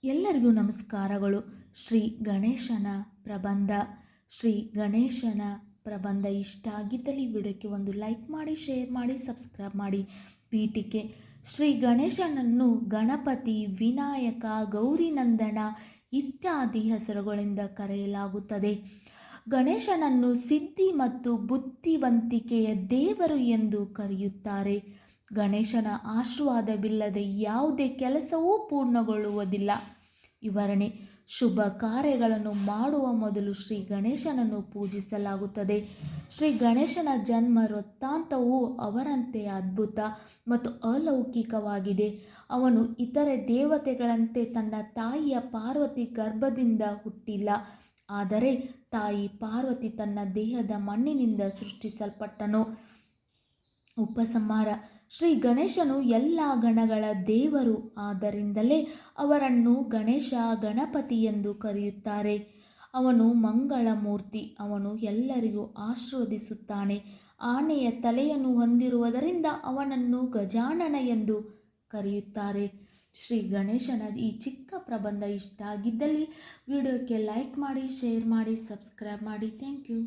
ಎಲ್ಲರಿಗೂ ನಮಸ್ಕಾರಗಳು. ಶ್ರೀ ಗಣೇಶನ ಪ್ರಬಂಧ. ಶ್ರೀ ಗಣೇಶನ ಪ್ರಬಂಧ ಇಷ್ಟ ಆಗಿದ್ದಲ್ಲಿ ವಿಡಿಯೋಕ್ಕೆ ಒಂದು ಲೈಕ್ ಮಾಡಿ, ಶೇರ್ ಮಾಡಿ, ಸಬ್ಸ್ಕ್ರೈಬ್ ಮಾಡಿ. ಪೀಠಿಕೆ: ಶ್ರೀ ಗಣೇಶನನ್ನು ಗಣಪತಿ, ವಿನಾಯಕ, ಗೌರಿನಂದನ ಇತ್ಯಾದಿ ಹೆಸರುಗಳಿಂದ ಕರೆಯಲಾಗುತ್ತದೆ. ಗಣೇಶನನ್ನು ಸಿದ್ಧಿ ಮತ್ತು ಬುದ್ಧಿವಂತಿಕೆಯ ದೇವರು ಎಂದು ಕರೆಯುತ್ತಾರೆ. ಗಣೇಶನ ಆಶೀರ್ವಾದವಿಲ್ಲದೆ ಯಾವುದೇ ಕೆಲಸವೂ ಪೂರ್ಣಗೊಳ್ಳುವುದಿಲ್ಲ. ವಿವರಣೆ: ಶುಭ ಕಾರ್ಯಗಳನ್ನು ಮಾಡುವ ಮೊದಲು ಶ್ರೀ ಗಣೇಶನನ್ನು ಪೂಜಿಸಲಾಗುತ್ತದೆ. ಶ್ರೀ ಗಣೇಶನ ಜನ್ಮ ವೃತ್ತಾಂತವು ಅವರಂತೆ ಅದ್ಭುತ ಮತ್ತು ಅಲೌಕಿಕವಾಗಿದೆ. ಅವನು ಇತರೆ ದೇವತೆಗಳಂತೆ ತನ್ನ ತಾಯಿಯ ಪಾರ್ವತಿ ಗರ್ಭದಿಂದ ಹುಟ್ಟಿಲ್ಲ, ಆದರೆ ತಾಯಿ ಪಾರ್ವತಿ ತನ್ನ ದೇಹದ ಮಣ್ಣಿನಿಂದ ಸೃಷ್ಟಿಸಲ್ಪಟ್ಟನು. ಉಪಸಂಹಾರ: ಶ್ರೀ ಗಣೇಶನು ಎಲ್ಲ ಗಣಗಳ ದೇವರು, ಆದ್ದರಿಂದಲೇ ಅವರನ್ನು ಗಣೇಶ, ಗಣಪತಿ ಎಂದು ಕರೆಯುತ್ತಾರೆ. ಅವನು ಮಂಗಳ ಮೂರ್ತಿ. ಅವನು ಎಲ್ಲರಿಗೂ ಆಶೀರ್ವದಿಸುತ್ತಾನೆ. ಆನೆಯ ತಲೆಯನ್ನು ಹೊಂದಿರುವುದರಿಂದ ಅವನನ್ನು ಗಜಾನನ ಎಂದು ಕರೆಯುತ್ತಾರೆ. ಶ್ರೀ ಗಣೇಶನ ಈ ಚಿಕ್ಕ ಪ್ರಬಂಧ ಇಷ್ಟ ಆಗಿದ್ದಲ್ಲಿ ವಿಡಿಯೋಕ್ಕೆ ಲೈಕ್ ಮಾಡಿ, ಶೇರ್ ಮಾಡಿ, ಸಬ್ಸ್ಕ್ರೈಬ್ ಮಾಡಿ. Thank you.